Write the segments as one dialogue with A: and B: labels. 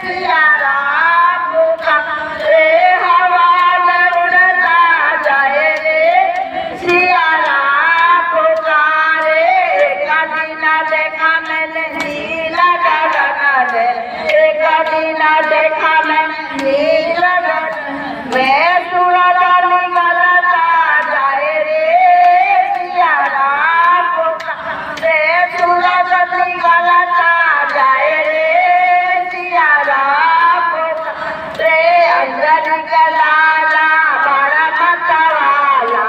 A: सिया राम रे हवा में उड़ता जाए रे सिया राम रे एक दिन देखा मैंने नीला गगन रे एक दिन देखा मैंने नीला गगन मैं सूरज निकलता जाए रे सिया राम रे सूरज निकलता जाए रे सिया राम रे अंजलि के लाला बड़ा मतवाला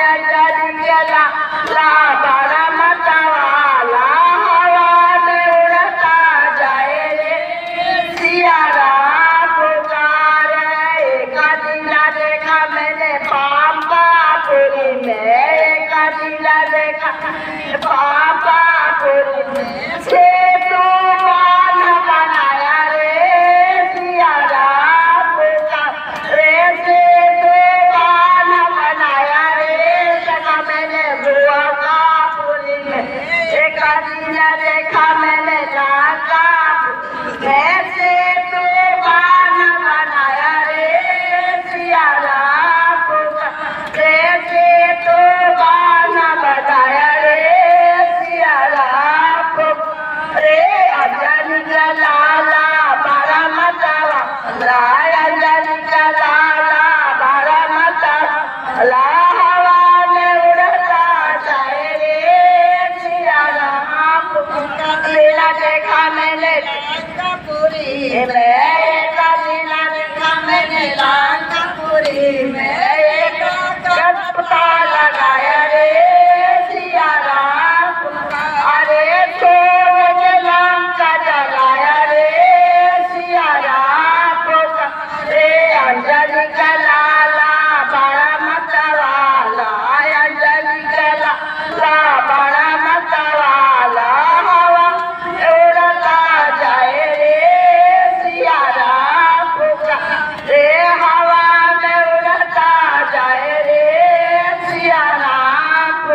A: अंजलि के लाला बड़ा मतवाला हवा में उड़ता जाए रे सिया राम एक दिन देखा मैंने पापापुरी में एक दिन देखा पापापुरी में से तो बाल बनाया रे सिया राम रे से तो बाल बनाया रे सका मैंने गोवापुरी में एक दिन देखा मैंने लाका से तो बाल बनाया रे सिया राम रे से तो बाल बनाया रे सिया राम रे अंजलि का लाला बड़ा मतवाला अंजलि का लाला बड़ा मतवाला हवा में उड़ता जाए रे सिया राम लीला देखा मैंने लंकापुरी में एक लीला देखा मैंने लंकापुरी में एक गणपता लगाया रे सिया राम अरे सोने लंका जलाया रे सिया राम रे अंजलि का लाला बड़ा मतवाला अंजलि का लाला बड़ा मतवाला हवा उड़ता जाए रे सिया राम रे हवा में उड़ता जाए रे सिया राम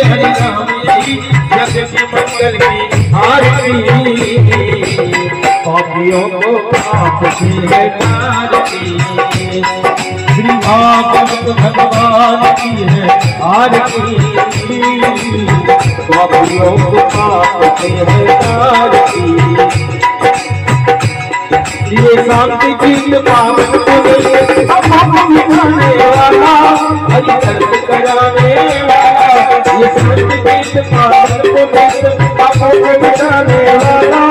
B: हरि नाम यही जग के मंगल की आरती। पापियों को पाप से है तारती, श्री भागवत भगवान की है आरती। पापियों को पाप से है तारती, ये शांति चित्त पावन को मिटाने वाला, हरि दर्द कराने वाला। ये शांति चित्त पावन को मिटाने वाला,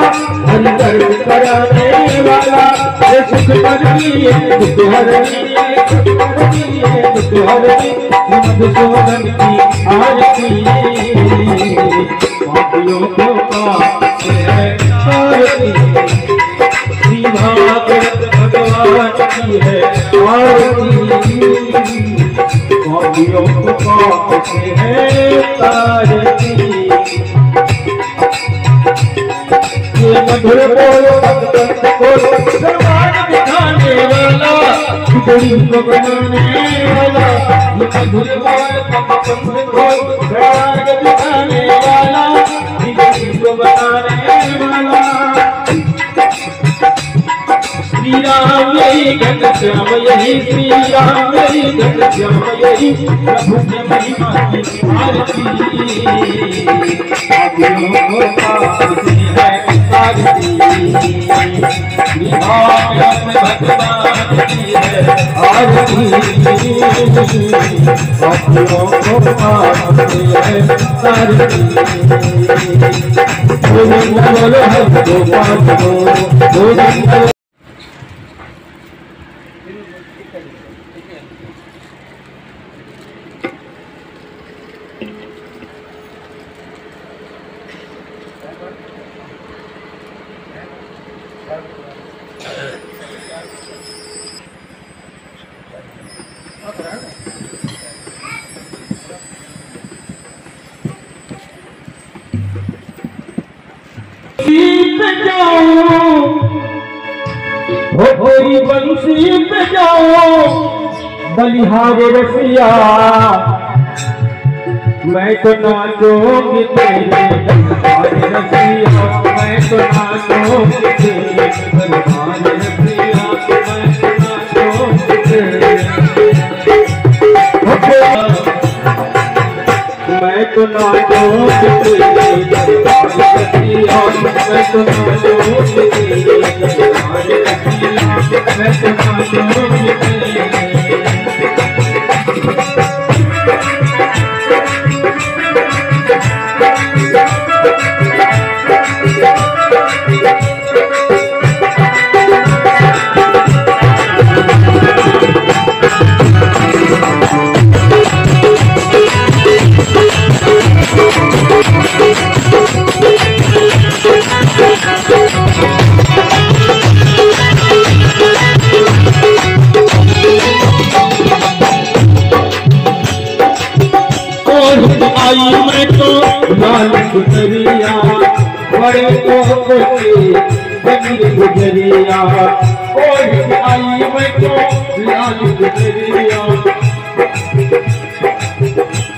B: हरि दर्द कराने वाला। ये सुख हरनी है दुख हरनी है, सुख हरनी है दुख हरनी, मधुसूदन की आरती। पापियों को पाप से है तारती, श्री भागवत भगवान की है आरती। पापियों को पाप से है तारती, ये मधुर बोल भगवंत को दरबार दिखाने वाला, गरीब को बनाने वाला। ये मधुर बोल भगवंत को दरबार दिखाने वाला, गरीब को बनाने वाला। श्री राम यही घनश्याम यही, श्री राम यही घनश्याम यही, प्रभु की महिमा की आरती। पापियों को पाप से है तारती, श्री भागवत भगवान की है आरती। पापियों को पाप से है तारती, गोविंद बोलो हरि गोपाल गोविंद। होरी बंसी पे जाओ बलिहार रसिया, मैं तो नाचोगी तेरे बलिहार रसिया, मैं तो नाचोगी तेरे बलिहार रसिया, मैं तो नाचोगी तेरे, मैं तो नाचोगी तेरे बलिहार रसिया, मैं तो नाचोगी तेरे बलिहार रसिया, मैं तो नाचोगी तेरे। आई मैं तो लाल गुजरिया, बड़े को बनी गुजरिया। आई मैं तो लाल गुजरिया,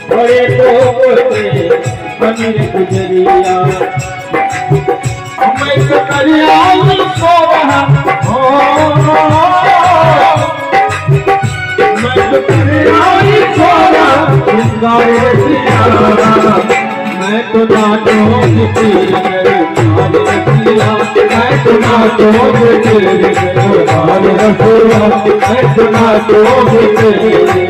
B: बड़े को बनी गुजरिया। मैं तो करियाई सो रहा मैं तो करियाई सो रहा, मैं तो नाचोगी तेरे बलिहार रसिया, मैं तो नाचोगी तेरे बलिहार रसिया, मैं तो नाचोगी तेरे।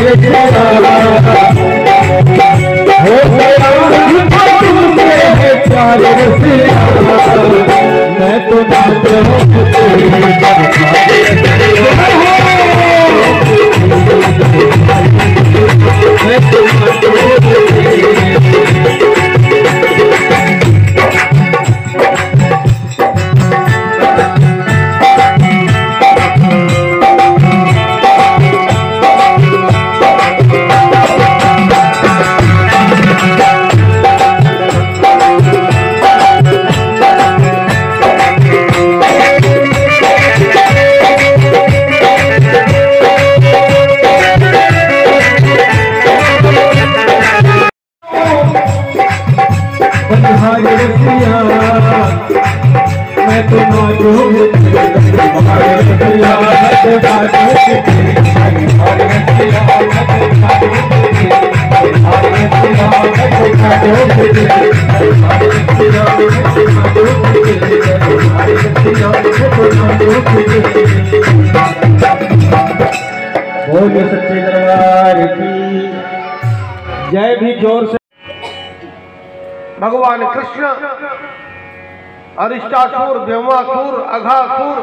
B: हो गया तुमसे है प्यार रसिया, मैं तो नाच मैं तो नाचू बोलिए सच्चे दरबार की जय। भी जोर से
C: भगवान कृष्ण अरिष्टासुर, ब्रह्मासुर, अघासुर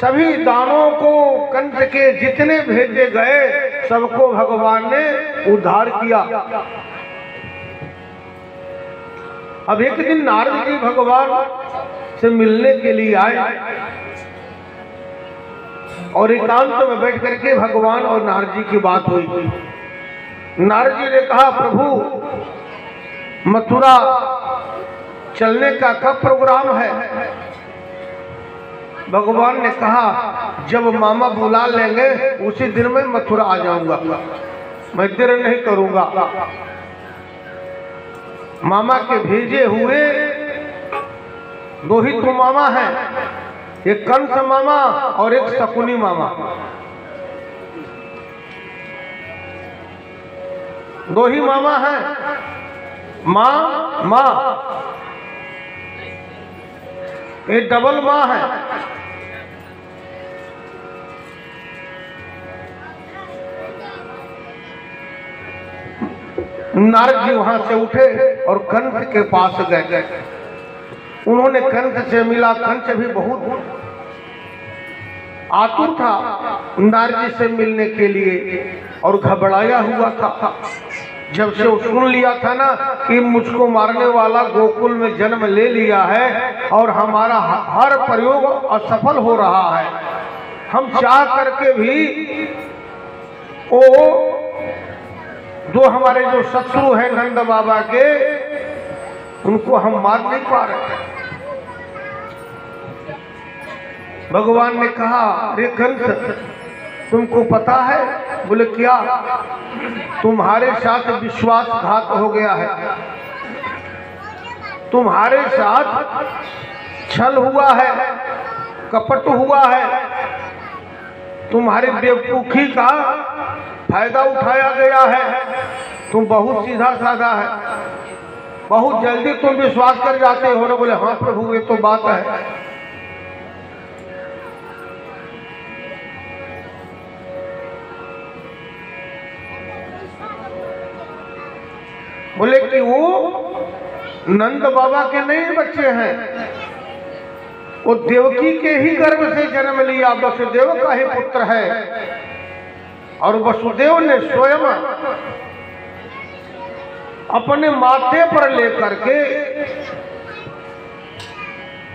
C: सभी दानों को कंस के जितने भेजे गए सबको भगवान ने उद्धार किया। अब एक दिन नारद जी भगवान से मिलने के लिए आए और एकांत में बैठ करके भगवान और नारद जी की बात हुई। नारद जी ने कहा, प्रभु मथुरा चलने का कब प्रोग्राम है? भगवान ने कहा, जब मामा बुला लेंगे उसी दिन में मथुरा आ जाऊंगा, मैं देर नहीं करूंगा। मामा के भेजे हुए दो ही तो मामा हैं, एक कंस मामा और एक शकुनी मामा, दो ही मामा हैं। माँ माँ ये डबल माँ है। नारद जी वहां से उठे और कंस के पास गए। उन्होंने कंस से मिला। कंस भी बहुत आतुर था नारद जी से मिलने के लिए और घबराया हुआ था। जब से सुन लिया था ना कि मुझको मारने वाला गोकुल में जन्म ले लिया है और हमारा हर प्रयोग असफल हो रहा है, हम चाह करके भी वो जो हमारे जो शत्रु हैं नंद बाबा के, उनको हम मार नहीं पा रहे। भगवान ने कहा, अरे कंस तुमको पता है? बोले क्या? तुम्हारे साथ विश्वासघात हो गया है, तुम्हारे साथ छल हुआ है, कपट हुआ है, तुम्हारी बेवकूफी का फायदा उठाया गया है। तुम बहुत सीधा साधा है, बहुत जल्दी तुम विश्वास कर जाते हो ना। बोले हाँ प्रभु ये तो बात है। बोले कि वो नंद बाबा के नहीं बच्चे हैं, वो देवकी के ही गर्भ से जन्म लिया वसुदेव का ही पुत्र है। और वसुदेव ने स्वयं अपने माथे पर लेकर के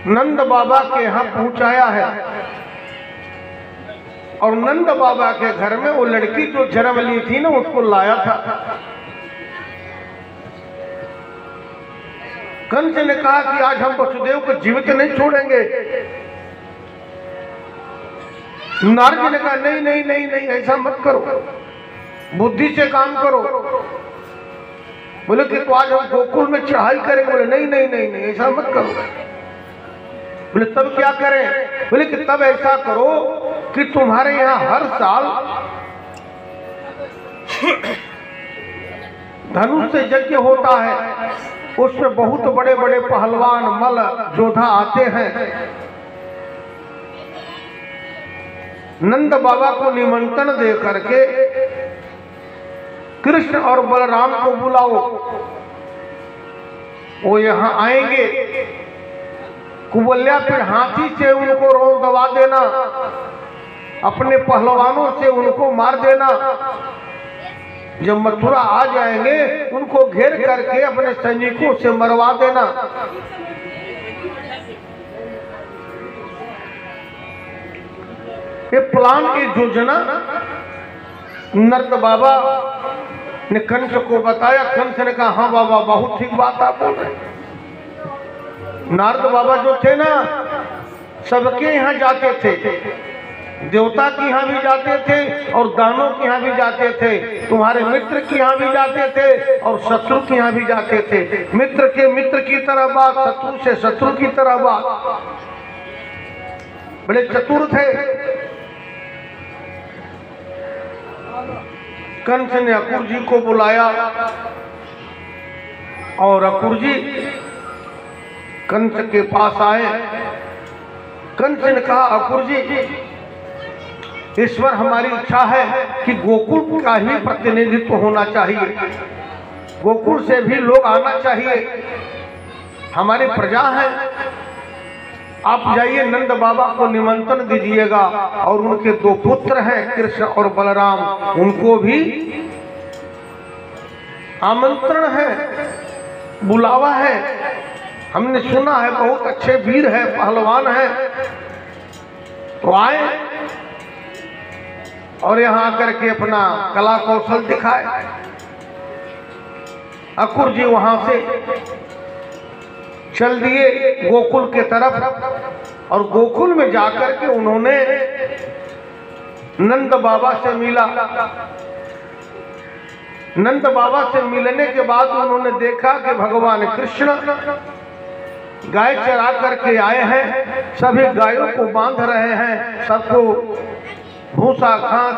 C: नंद बाबा के यहाँ पहुंचाया है। और नंद बाबा के घर में वो लड़की जो जन्म ली थी ना, उसको लाया था। कंस ने कहा कि आज हम वसुदेव को जीवित नहीं छोड़ेंगे। नारद जी ने कहा नहीं नहीं नहीं नहीं, ऐसा मत करो, बुद्धि से काम करो। बोले कि तो आज हम गोकुल में चढ़ाई करेंगे। बोले नहीं नहीं नहीं नहीं, ऐसा मत करो। बोले तब क्या करें? बोले कि तब ऐसा करो कि तुम्हारे यहाँ हर साल धनुष से यज्ञ होता है, उसमें बहुत बड़े बड़े पहलवान मल योद्धा आते हैं। नंद बाबा को निमंत्रण दे करके कृष्ण और बलराम को बुलाओ, वो यहाँ आएंगे। कुबल्या फिर हाथी से उनको रोंद दबा देना, अपने पहलवानों से उनको मार देना। जब मथुरा आ जाएंगे उनको घेर करके अपने सैनिकों से मरवा देना। ये प्लान, ये योजना नर्द बाबा ने कंस को बताया। कंस ने कहा हाँ बाबा, बहुत ठीक बात आप बोल रहे हैं। नारद बाबा जो थे ना, सबके यहाँ जाते थे, देवता के यहाँ भी जाते थे और दानों के यहाँ भी जाते थे, तुम्हारे मित्र के यहाँ भी जाते थे और शत्रु के यहाँ भी जाते थे। मित्र के मित्र की तरह बात, शत्रु से शत्रु की तरह बात। बड़े चतुर थे। कंस ने अकुर जी को बुलाया और अकुर जी कंस के पास आए। कंस ने कहा अकुर जी, ईश्वर हमारी इच्छा है कि गोकुल का ही प्रतिनिधित्व होना चाहिए, गोकुल से भी लोग आना चाहिए, हमारी प्रजा है। आप जाइए नंद बाबा को निमंत्रण दीजिएगा और उनके दो पुत्र हैं कृष्ण और बलराम, उनको भी आमंत्रण है, बुलावा है। हमने सुना है बहुत अच्छे वीर है, पहलवान है, तो आए और यहाँ आकर के अपना कला कौशल दिखाए। अकुर जी वहां से चल दिए गोकुल के तरफ और गोकुल में जाकर के उन्होंने नंद बाबा से मिला। नंद बाबा से मिलने के बाद उन्होंने देखा कि भगवान कृष्ण गाय चरा करके आए हैं, सभी गायों को बांध रहे हैं, सबको भूसा घास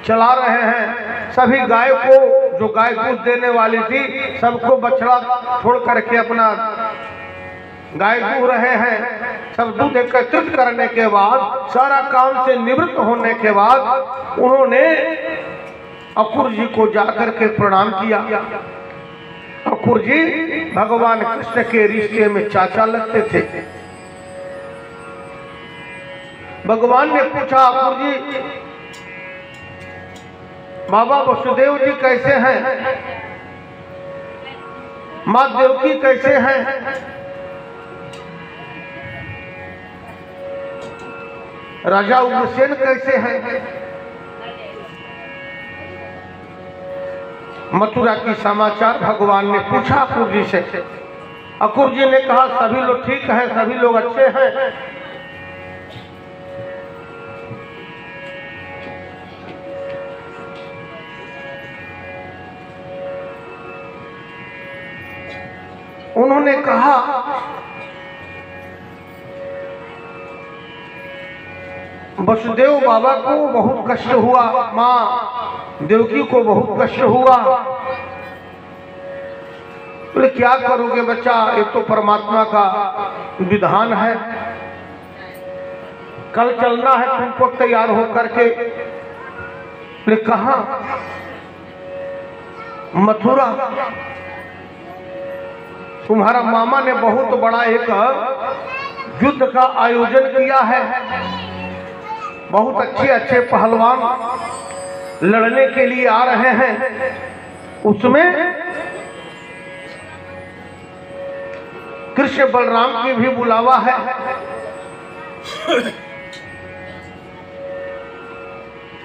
C: चला रहे हैं। सभी गाय को, जो गाय दूध देने वाली थी, सबको बछड़ा छोड़ करके अपना गाय दूह रहे हैं। सब दूध एकत्रित करने के बाद, सारा काम से निवृत्त होने के बाद उन्होंने अकुर जी को जाकर के प्रणाम किया। अकुर जी भगवान कृष्ण के रिश्ते में चाचा लगते थे। भगवान ने पूछा अकुर जी, बाबा वसुदेव जी कैसे हैं, माँ देवकी कैसे हैं, राजा उग्रसेन कैसे हैं। मथुरा की समाचार भगवान ने पूछा अकुर जी से। अकुर जी ने कहा सभी लोग ठीक हैं, सभी लोग अच्छे हैं। उन्होंने कहा वसुदेव बाबा को बहुत कष्ट हुआ, माँ देवकी को बहुत कष्ट हुआ। बोले क्या करोगे बच्चा, ये तो परमात्मा का विधान है, कल चलना है तुमको तैयार हो करके। बोले कहाँ? मथुरा। तुम्हारा मामा ने बहुत बड़ा एक युद्ध का आयोजन किया है, बहुत अच्छे अच्छे पहलवान लड़ने के लिए आ रहे हैं, उसमें कृष्ण बलराम की भी बुलावा है।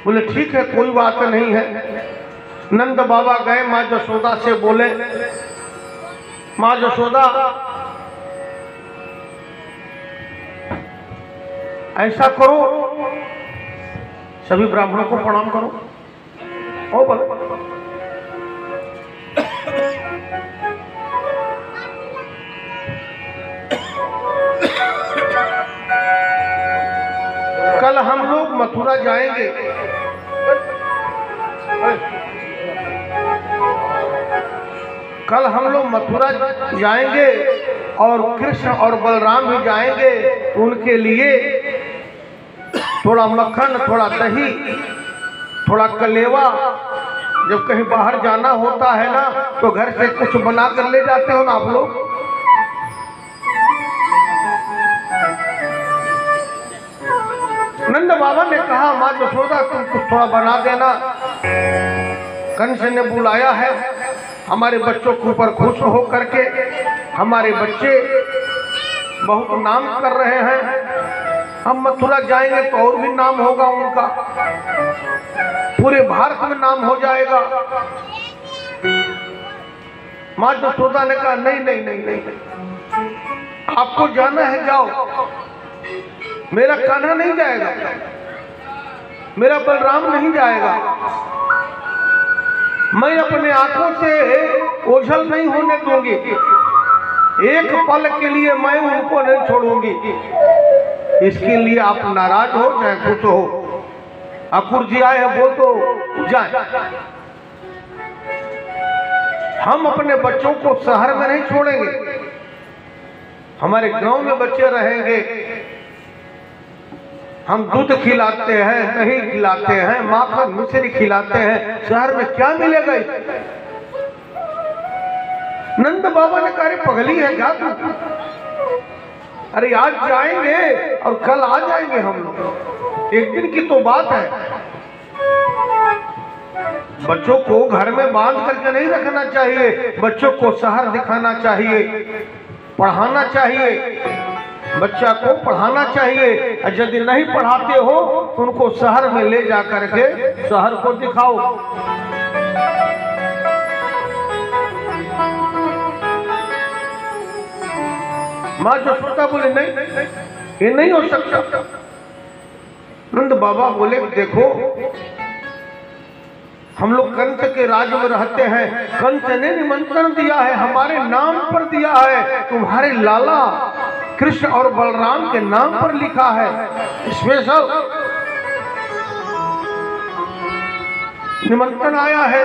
C: बोले ठीक है, कोई बात नहीं है। नंद बाबा गए, माँ जसोदा से बोले माँ जसोदा ऐसा करो, सभी ब्राह्मणों को प्रणाम करो। ओ बोलो कल हम लोग मथुरा जाएंगे, कल हम लोग मथुरा जाएंगे और कृष्ण और बलराम भी जाएंगे। उनके लिए थोड़ा मक्खन, थोड़ा दही, थोड़ा कलेवा। जब कहीं बाहर जाना होता है ना तो घर से कुछ बना कर ले जाते हो ना आप लोग। नंद बाबा ने कहा माँ यशोदा तुम कुछ थोड़ा बना देना। कंस ने बुलाया है हमारे बच्चों के ऊपर खुश हो करके। हमारे बच्चे बहुत नाम कर रहे हैं, हम मथुरा जाएंगे तो और भी नाम होगा उनका, पूरे भारत में नाम हो जाएगा। माँ यशोदा ने कहा नहीं नहीं नहीं नहीं, आपको जाना है जाओ, मेरा कान्हा नहीं जाएगा, मेरा बलराम नहीं जाएगा। मैं अपने आंखों से ओझल नहीं होने दूंगी, एक पल के लिए मैं उनको नहीं छोड़ूंगी। इसके लिए आप नाराज हो चाहे खुश हो, अकुर जी आए हैं वो तो जाए। हम अपने बच्चों को शहर में नहीं छोड़ेंगे, हमारे गांव में बच्चे रहेंगे। हम दूध खिलाते हैं, दही खिलाते हैं, माखन मिश्री खिलाते हैं, शहर में क्या मिलेगा? नंद बाबा ने कहा पगली है क्या तू? अरे आज जाएंगे और कल आ जाएंगे हम लोग, एक दिन की तो बात है। बच्चों को घर में बांध करके नहीं रखना चाहिए, बच्चों को शहर दिखाना चाहिए, पढ़ाना चाहिए, बच्चा को पढ़ाना चाहिए। और यदि नहीं पढ़ाते हो तो उनको शहर में ले जा करके शहर को दिखाओ। माँ यशोदा बोले नहीं, ये नहीं हो सकता। नंद बाबा बोले देखो हम लोग कंस के राज में रहते हैं, कंस ने निमंत्रण दिया है, हमारे नाम पर दिया है, तुम्हारे लाला कृष्ण और बलराम के नाम पर लिखा है स्पेशल निमंत्रण आया है।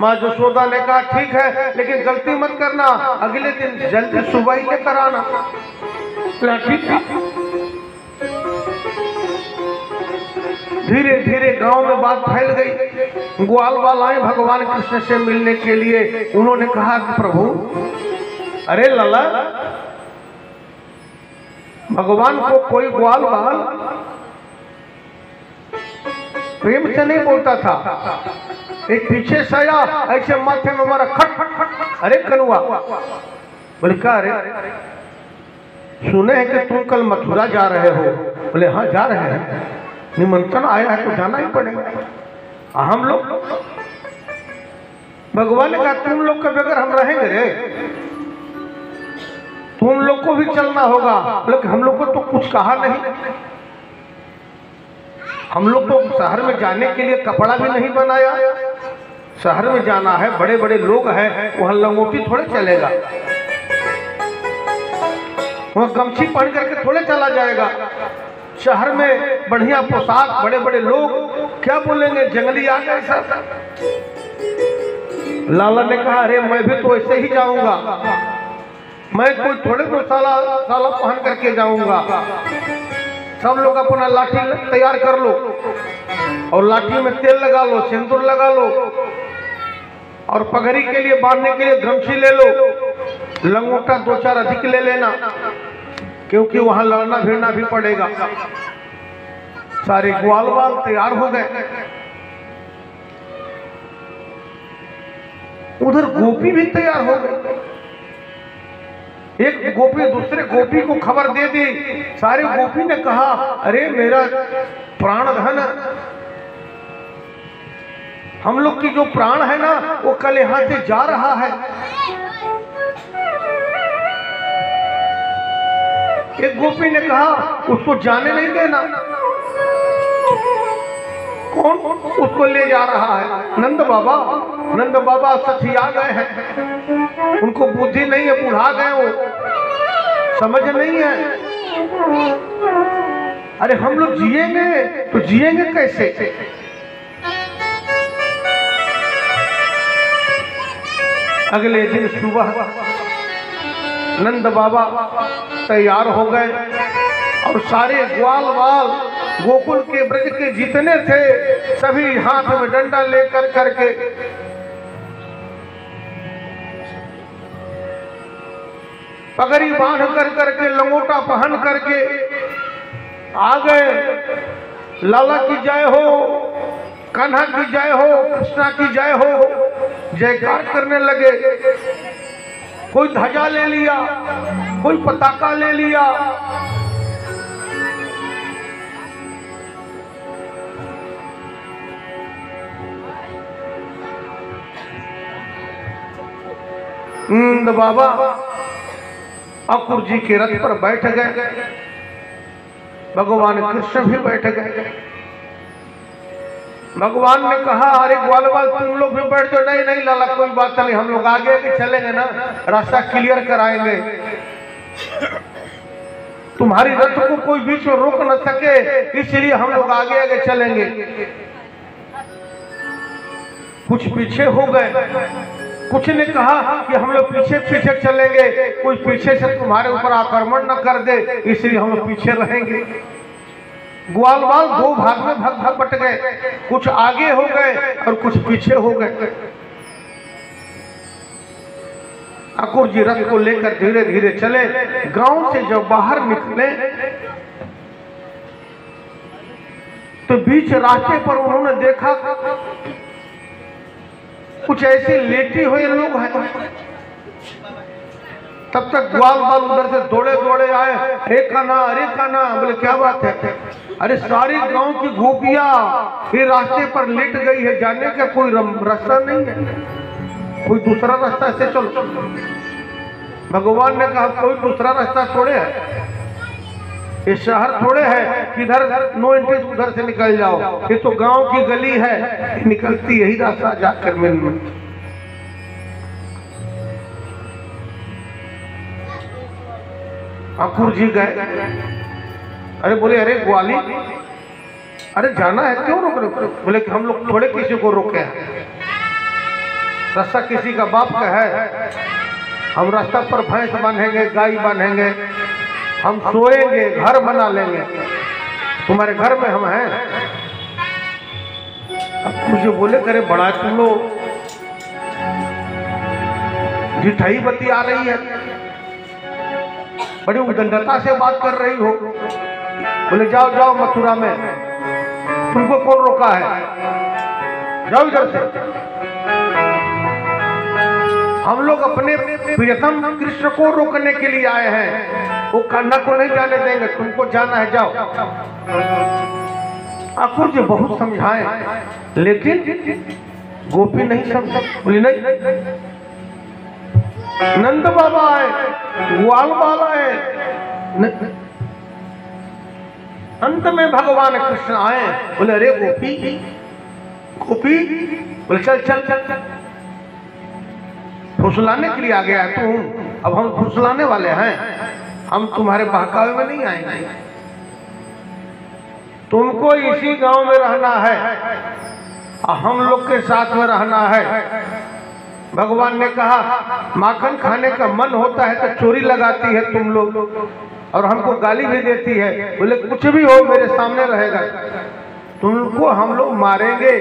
C: माँ यशोदा ने कहा ठीक है, लेकिन गलती मत करना, अगले दिन जल्दी सुबह ही लेकर आना। ठीक है। धीरे धीरे गांव में बात फैल गई। ग्वाल वाला आए भगवान कृष्ण से मिलने के लिए। उन्होंने कहा कि प्रभु, अरे लला, भगवान को कोई ग्वाल बाल प्रेम से नहीं बोलता था, एक पीछे से आया ऐसे माथे में हमारा खट खट खट, अरे कनुआ। बोले क्या? अरे सुने हैं कि तुम कल मथुरा जा रहे हो। बोले हाँ जा रहे हैं, निमंत्रण आया है तो जाना ही पड़ेगा। हम लोग, भगवान ने कहा तुम लोग के बगैर हम रहेंगे रे, तुम लोग को भी चलना होगा। लेकिन हम लोग को तो कुछ कहा नहीं, हम लोग तो शहर में जाने के लिए कपड़ा भी नहीं बनाया। शहर में जाना है, बड़े बड़े लोग हैं, वहां लंगोटी थोड़े चलेगा, वहां गमछी पहन करके थोड़े चला जाएगा। शहर में बढ़िया पोशाक, बड़े बड़े लोग, क्या बोलेंगे जंगली आ गए सब। लाला ने कहा अरे मैं भी तो ऐसे ही जाऊंगा, मैं कोई थोड़े को साला पहन करके जाऊंगा। सब लोग अपना लाठी तैयार कर लो और लाठी में तेल लगा लो, सिंदूर लगा लो और पगड़ी के लिए बांधने के लिए गमछी ले लो, लंगोटा 2-4 अधिक ले लेना, क्योंकि वहां लड़ना भिड़ना भी पड़ेगा। सारे ग्वाल वाल तैयार हो गए। उधर गोपी भी तैयार हो गए। एक गोपी दूसरे गोपी को खबर दे दी। सारे गोपी ने कहा अरे मेरा प्राण धन, हम लोग की जो प्राण है ना वो कल यहां से जा रहा है। एक गोपी ने कहा उसको जाने नहीं देना। कौन उसको ले जा रहा है? नंद बाबा। नंद बाबा सठिया गए हैं, उनको बुद्धि नहीं है, बुढ़ा गए, वो समझ नहीं है। अरे हम लोग जिएंगे तो जिएंगे कैसे? अगले दिन सुबह नंद बाबा तैयार हो गए, और सारे ग्वाल वाल गोकुल के ब्रज के जितने थे सभी हाथ में डंडा लेकर करके पगड़ी बांध कर करके लंगोटा पहन करके आ गए। लाला की जय हो, कान्हा की जय हो, कृष्णा की जय हो, जयकार करने लगे। कोई ध्वजा ले लिया, कोई पताका ले लिया। नंद बाबा अकुर जी के रथ पर बैठ गए, भगवान कृष्ण भी बैठ गए। भगवान ने कहा अरे ग्वालवाल तुम लोग भी बैठ जाओ। नहीं नहीं लाला कोई बात नहीं, हम लोग आगे आगे चलेंगे ना, रास्ता क्लियर कराएंगे। तुम्हारी रथ को कोई बीच में रोक न सके इसलिए हम लोग आगे आगे चलेंगे। कुछ पीछे हो गए, कुछ ने कहा कि हम लोग पीछे पीछे चलेंगे, कोई पीछे से तुम्हारे ऊपर आक्रमण न कर दे इसलिए हम लोग पीछे रहेंगे। ग्वालवाल दो भाग में भाग बट गए, कुछ आगे हो गए और कुछ पीछे हो गए। अकुर जी रथ को लेकर धीरे धीरे चले। गांव से जब बाहर निकले तो बीच रास्ते पर उन्होंने देखा कुछ ऐसे लेटे हुए लोग हैं। तब तक ग्वाल बाल उधर से दौड़े दौड़े आए, हे कान्हा, अरे कान्हा। बोले क्या बात है? अरे सारी गांव की गोपियां ये रास्ते पर लेट गई है, जाने का कोई रास्ता नहीं है, कोई दूसरा रास्ता से चलो। भगवान ने कहा कोई दूसरा रास्ता थोड़े है, ये शहर थोड़े है कि इधर नो एंट्री उधर से निकल जाओ। ये तो गांव की गली है, निकलती यही रास्ता जाकर मिल में। अकुर जी गए। अरे बोले अरे ग्वाली, अरे जाना है क्यों रोक रहे? बोले कि हम लोग थोड़े किसी को रोके हैं, रास्ता किसी का बाप का है। हम रास्ता पर भैंस बांधेंगे, गाय बांधेंगे, हम सोएंगे, घर बना लेंगे, तुम्हारे घर में हम हैं। अब मुझे बोले करे बड़ा तुम लोग जिठाई बती आ रही है, बड़ी उदंडता से बात कर रही हो। बोले जाओ जाओ मथुरा में, तुमको कौन रोका है, जाओ इधर से। हम लोग अपने प्रियतम कृष्ण को रोकने के लिए आए हैं, वो कान्हा को नहीं जाने देंगे, तुमको जाना है, जाओ। अकुर जी बहुत समझाए लेकिन गोपी नहीं समझा। बोली नहीं, नंद बाबा आए, ग्वाल बाबा आए। अंत में भगवान कृष्ण आए। बोले अरे गोपी गोपी। बोले चल चल चल चल, फुसलाने के लिए आ गया तू। अब हम फुसलाने वाले हैं, हम तुम्हारे बहकावे में नहीं आएंगे। तुमको इसी गांव में रहना है, हम लोग के साथ में रहना है। भगवान ने कहा माखन खाने का मन होता है तो चोरी लगाती है तुम लोग, और हमको गाली भी देती है। बोले कुछ भी हो मेरे सामने रहेगा, तुमको हम लोग मारेंगे।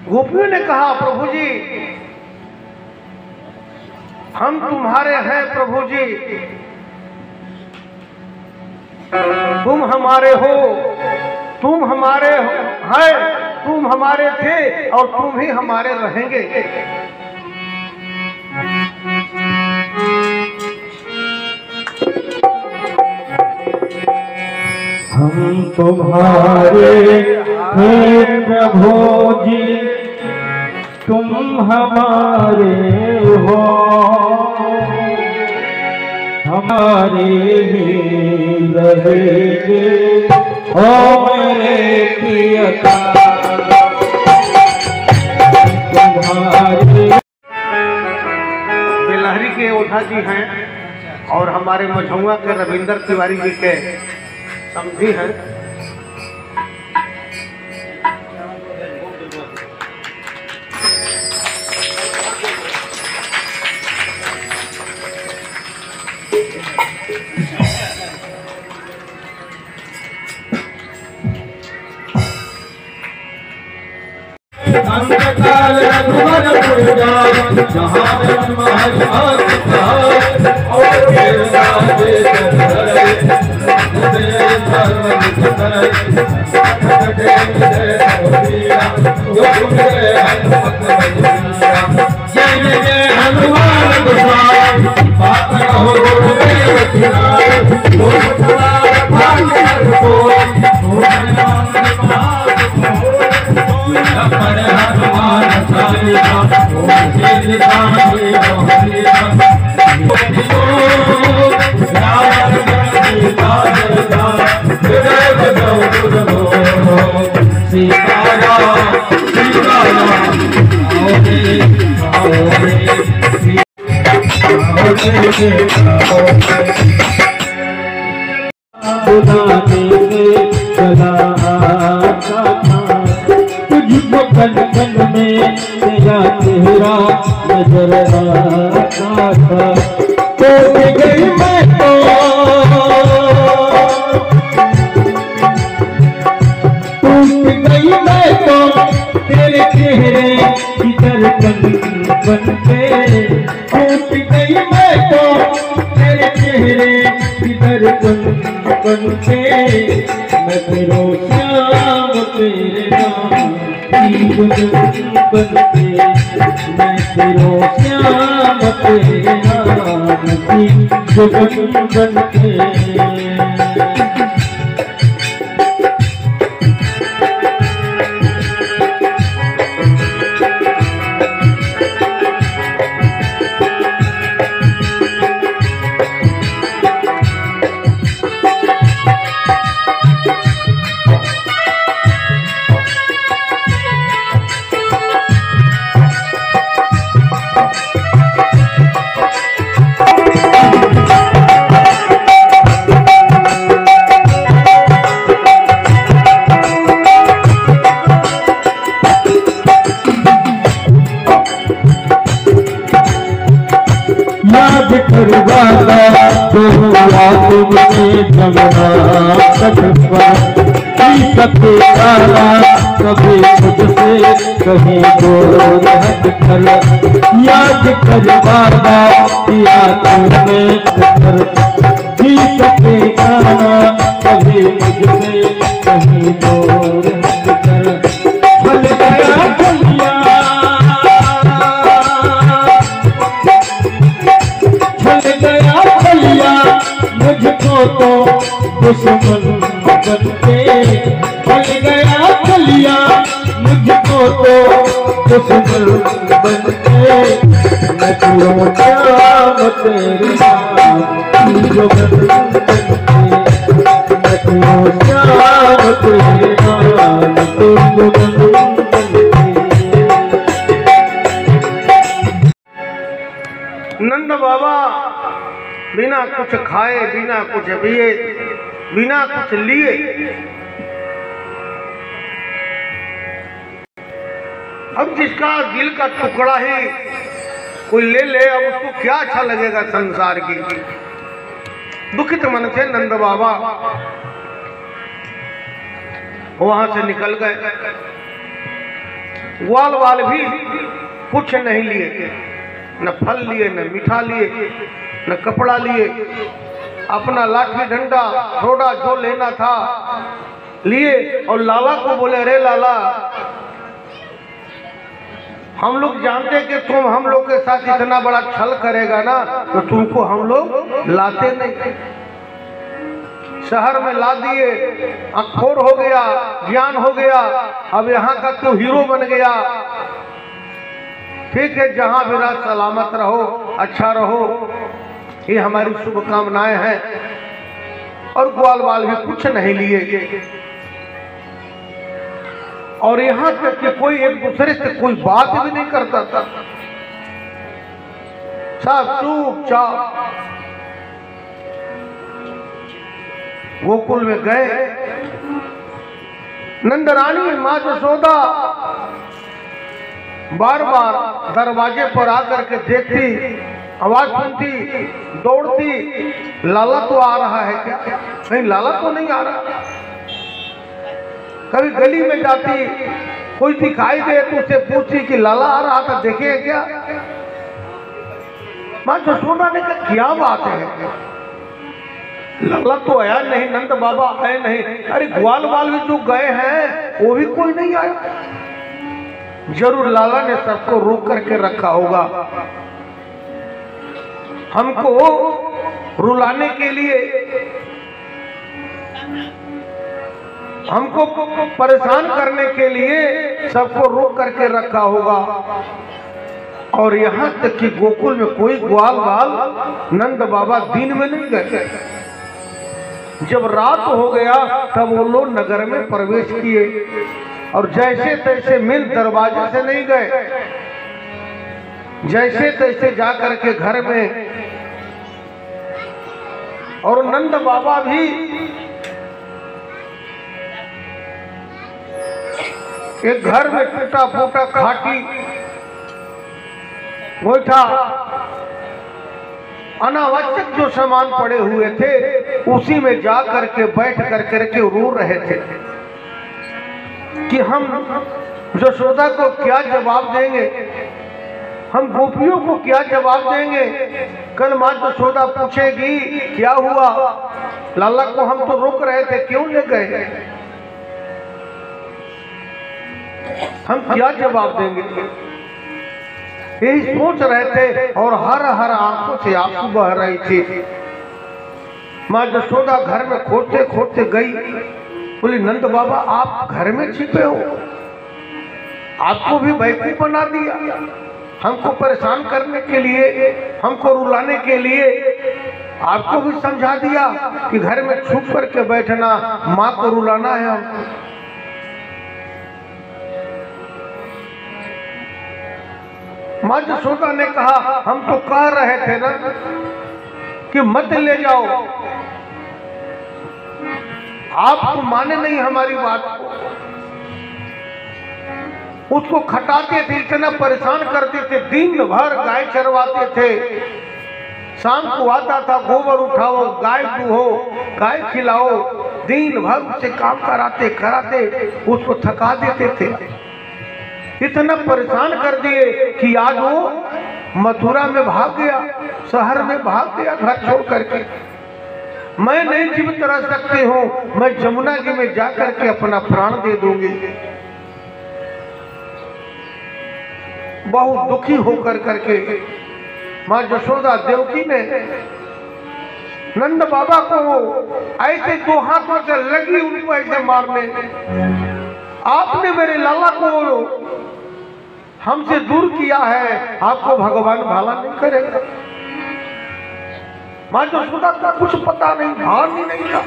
C: गोपियों ने कहा प्रभु जी हम तुम्हारे हैं, प्रभु जी तुम हमारे हो, तुम हमारे हैं, तुम हमारे थे और तुम ही हमारे रहेंगे।
B: हम तुम्हारे हैं प्रभु जी, तुम हमारे हो, हमारे ही रहेंगे ओ मेरे प्रियतम तुम्हारे।
C: बेलहरी के ओझा जी हैं और हमारे मझौआ के रविंदर तिवारी जी के समझी हैं।
B: अंधकार रघुवरपुर जाए, जहाँ महल आस और फिर राजे चंद्र जय जय हनुमान गोसाई, बात कहो गुरुदेव खिलाए, हनुमान साईं बुलाने में चला आता था, तुझको कल कल में तेरा चेहरा नजर आता था। टूट गई मैं तो तेरे चेहरे की धड़कन बन के, टूट गई मैं तो तेरे चेहरे की धड़कन बन के, मैं तेरो श्याम तेरे नाम की गुंजन बन के, मैं तेरो श्याम तेरे नाम की गुंजन बन के। याद करवाला तो हुआ तुमने जगना सकवा, सके वाला कभी मुझसे कहीं दूर हट कर, याद करवाला किया तुमने जी सके वाला कभी मुझसे कहीं दूर हट कर। भल गया भलिया मुझको तो दुश्मन बन के, भल गया भलिया मुझको तो दुश्मन बन के, मैं तेरो श्याम तेरे नाम की गुंजन बन के, मैं तेरो श्याम तेरे नाम की गुंजन बन के।
C: नंद बाबा बिना कुछ खाए, बिना कुछ पिए, बिना कुछ लिए अब जिसका दिल का टुकड़ा ही कोई ले ले, अब उसको क्या अच्छा लगेगा संसार की। दुखित मन से नंद बाबा वहां से निकल गए। ग्वाल वाल भी कुछ नहीं लिए, न फल लिए, न मीठा लिए, न कपड़ा लिए, अपना लाठी डंडा थोड़ा जो लेना था लिए, और लाला को बोले, अरे लाला, हम लोग जानते कि तुम हम लोग के साथ इतना बड़ा छल करेगा ना, तो तुमको हम लोग लाते नहीं। शहर में ला दिए, अखोर हो गया, ज्ञान हो गया, अब यहाँ का तू हीरो बन गया। ठीक है, जहां भी रह सलामत रहो, अच्छा रहो, ये हमारी शुभकामनाएं हैं। और ग्वाल बाल भी कुछ नहीं लिए, और यहाँ तक कि कोई एक दूसरे से कोई बात भी नहीं करता था, सब चुपचाप गोकुल में गए। नंदरानी माँ जसोदा बार बार दरवाजे पर आकर के देखती, आवाज सुनती, दौड़ती, लाला तो आ रहा है क्या? नहीं, लाला तो नहीं आ रहा। कभी गली में जाती कोई दिखाई दे तो उससे पूछी कि लाला आ रहा था, देखे क्या? माँ जसोदा ने कहा क्या बात है, लाला तो आया नहीं, नंद बाबा आए नहीं। अरे ग्वाल बाल भी जो गए हैं वो भी कोई नहीं आया। जरूर लाला ने सबको रोक करके रखा होगा, हमको रुलाने के लिए, हमको परेशान करने के लिए सबको रोक करके रखा होगा। और यहाँ तक कि गोकुल में कोई ग्वाल बाल नंद बाबा दिन में नहीं गए। जब रात हो गया तब वो लोग नगर में प्रवेश किए और जैसे तैसे मिल दरवाजे से नहीं गए, जैसे तैसे जाकर के घर में। और नंद बाबा भी एक घर में टूटा फूटा खाटी गोईठा अनावश्यक जो सामान पड़े हुए थे उसी में जा करके बैठ करके रो रहे थे कि हम यशोदा को क्या जवाब देंगे, हम गोपियों को क्या जवाब देंगे। कल माँ यशोदा पूछेगी क्या हुआ, लाला को हम तो रोक रहे थे, क्यों ले गए, हम क्या जवाब देंगे, यही सोच रहे थे। और हर हर आंखों से आंसू बह रही थी। माँ यशोदा घर में खोजते खोजते गई, बोली नंद बाबा आप घर में छिपे हो, आपको भी बेवकूफ बना दिया, हमको परेशान करने के लिए, हमको रुलाने के लिए आपको भी समझा दिया कि घर में छुप करके बैठना, माँ को रुलाना है हमको। माँ यशोदा ने कहा हम तो कह रहे थे ना कि मत ले जाओ, आप तो माने नहीं हमारी बात को। उसको खटाते थे, इतना परेशान करते थे, दिन भर गाय चरवाते थे, शाम को आता था गोबर उठाओ, गाय दूहो, गाय खिलाओ, दिन भर उसे काम कराते कराते उसको थका देते थे। इतना परेशान कर दिए कि आज वो मथुरा में भाग गया, शहर में भाग गया घर छोड़ करके। मैं नहीं जीवित रह सकती हूँ, मैं जमुना जी में जाकर के अपना प्राण दे दूंगी। बहुत दुखी होकर करके माँ यशोदा देवकी ने नंद बाबा को ऐसे दो हाथों से लगी, उनको ऐसे मारने, आपने मेरे लाला को हमसे दूर किया है, आपको भगवान भला नहीं करेगा। माँ यशोदा का कुछ पता नहीं, भान ही नहीं था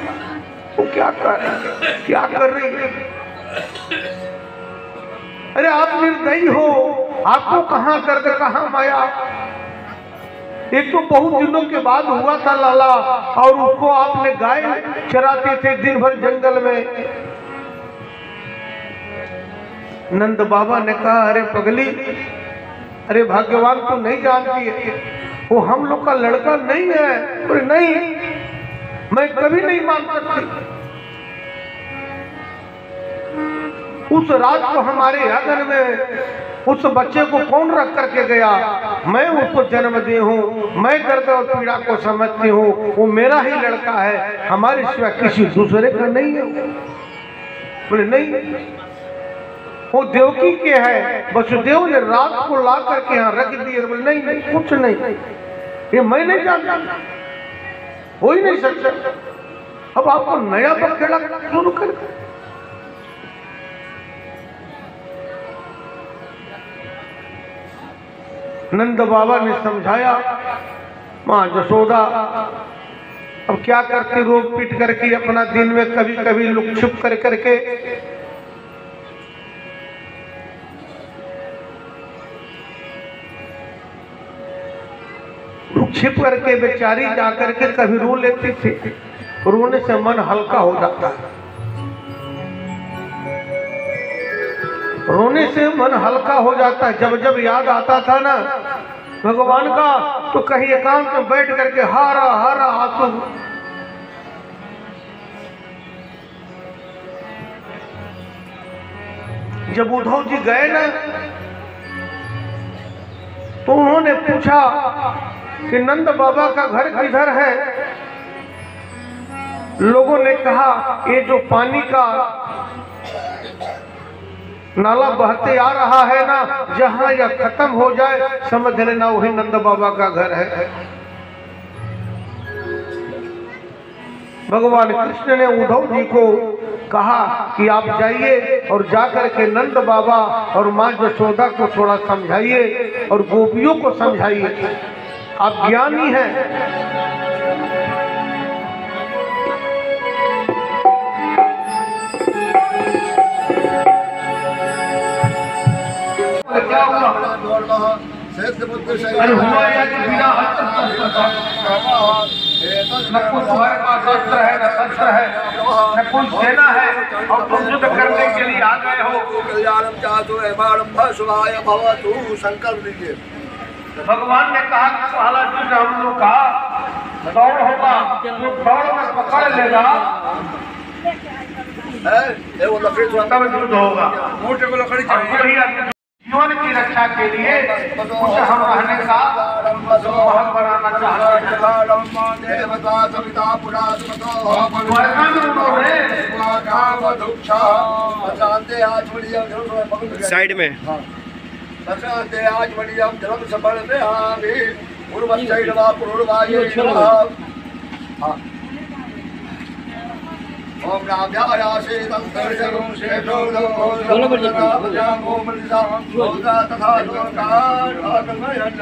C: वो क्या कर रही है। अरे आप निर्दयी हो, आपको कहाँ दर्द कहाँ माया। एक तो बहुत दिनों के बाद हुआ था लाला, और उसको आपने गाय चराते थे दिन भर जंगल में। नंद बाबा ने कहा अरे पगली, अरे भाग्यवान तो नहीं जानती है, वो हम लोग का लड़का नहीं है। अरे नहीं, मैं कभी नहीं मान सकती। उस रात को हमारे आंगन में उस बच्चे को कौन रख करके गया, मैं उसको जन्म दी हूँ, मैं दर्द और पीड़ा को समझती हूँ, वो मेरा ही लड़का है, हमारे सिवा किसी दूसरे का नहीं है। बोले नहीं, वो देवकी के है, वसुदेव ने रात को ला करके यहाँ रख दिए। बोले नहीं नहीं, कुछ नहीं, ये मैं नहीं जानता, हो ही नहीं सकता। अब आपको नया बखेड़ा शुरू कर। नंद बाबा ने समझाया, माँ यशोदा अब क्या करती, रोक पीट करके अपना दिन में कभी कभी लुक छुप कर करके छिप करके बेचारी जाकर के कभी रो लेती थी। रोने से मन हल्का हो जाता है, रोने से मन हल्का हो जाता है। जब जब याद आता था ना भगवान का, तो कहीं एकांत में बैठ करके हारा हारा आंसू। जब उद्धव जी गए ना तो उन्होंने पूछा कि नंद बाबा का घर किधर है। लोगों ने कहा ये जो पानी का नाला बहते आ रहा है ना, जहां यह खत्म हो जाए समझ लेना वही नंद बाबा का घर है। भगवान कृष्ण ने उद्धव जी को कहा कि आप जाइए और जाकर के नंद बाबा और माँ यशोदा को थोड़ा समझाइए और गोपियों को समझाइए, आप ज्ञानी हैं। क्या हुआ? अरे हुआ या कि बिना न कुछ तुम्हारे पास अस्त्र है न शस्त्र है न कुछ सेना है और तुम युद्ध करने के लिए आ गए हो।
D: संकल्प लीजिए।
C: भगवान ने कहा कि पहला युद्ध हम लोग का दौड़ होगा, जो दौड़ में पकड़ लेगा
D: वो लकड़ी
C: तब युद्ध होगा।
D: मोटे को लकड़ी चाहिए
C: जीवन की रक्षा के लिए कुछ हम रहने का महल बनाना चाहते हैं।
D: साइड में आज बड़ी हम जन्म सफल में ओम नाभ्यायासे तंत्रशरो शेषो लोका तथा लोकार आगमयन्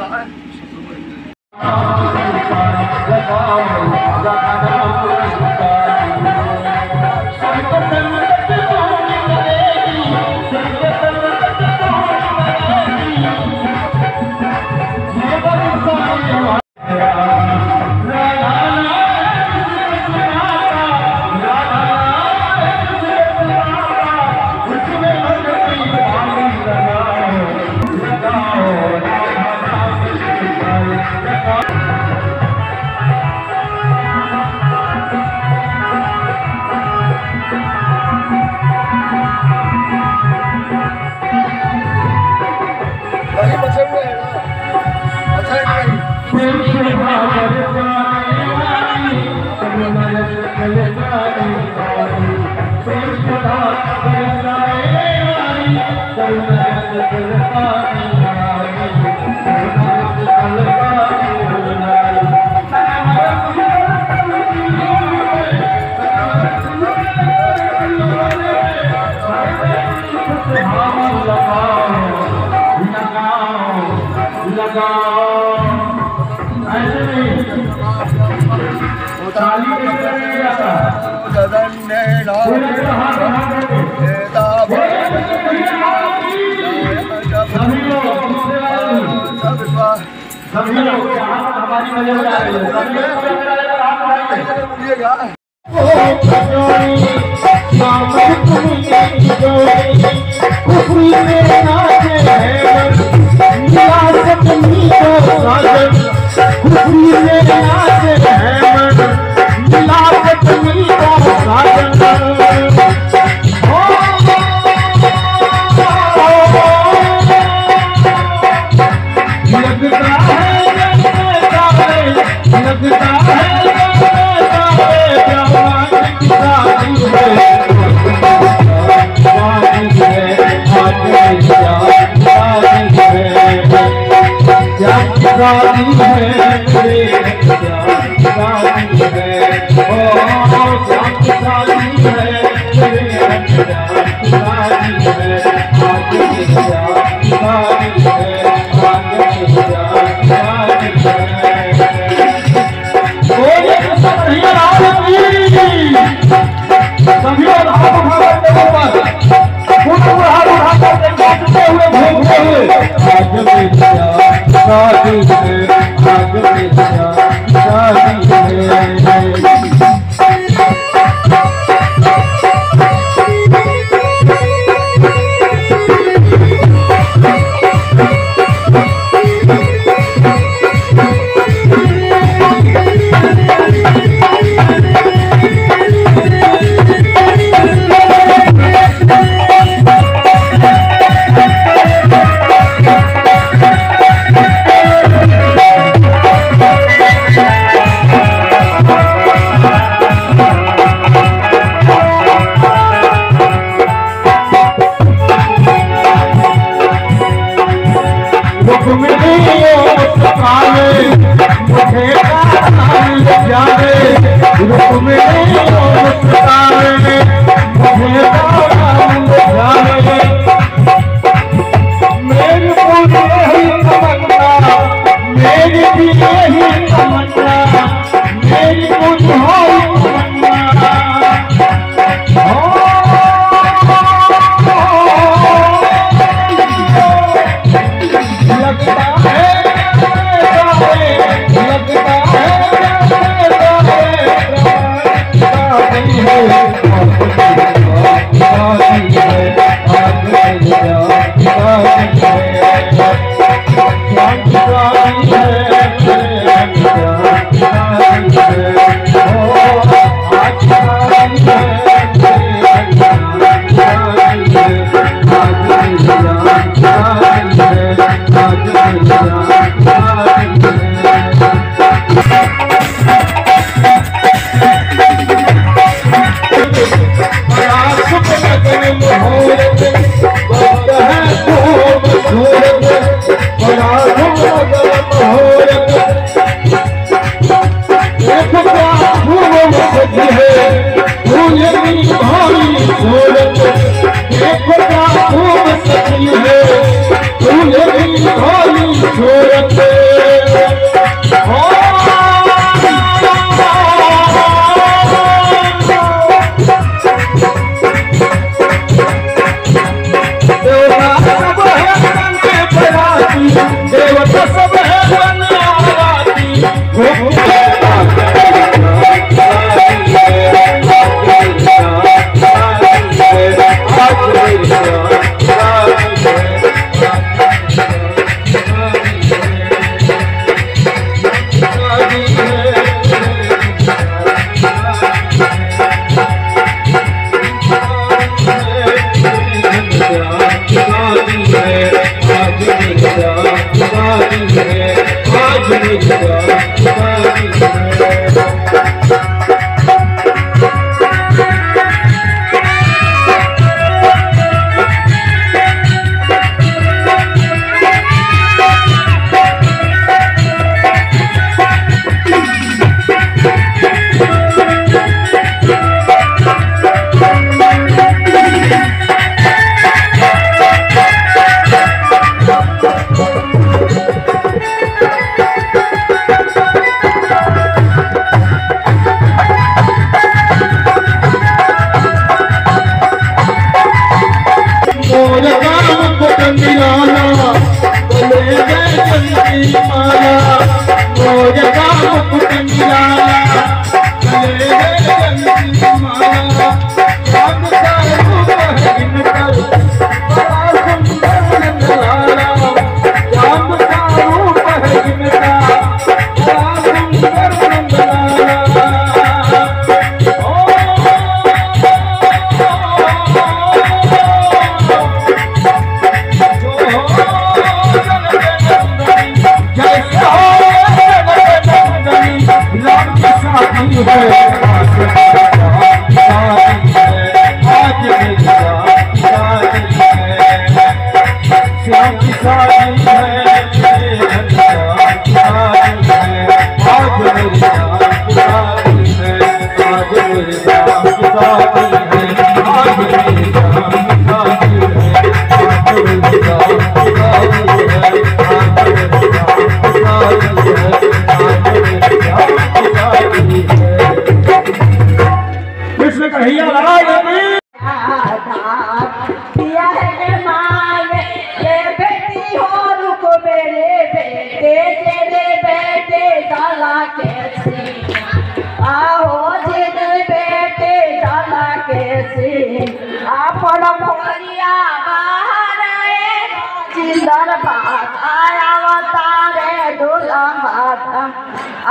B: खूब सजी है तूने भी होली छोड़ते देवता सब है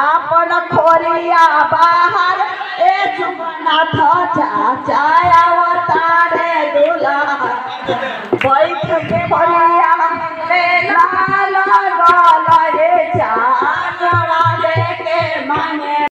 A: आपन खोरिया बाहर ए जुगनाथ चाचा अवतारे दूल्हा बैठ के खोरिया ले लाल गल रे चाचा देखे मांगे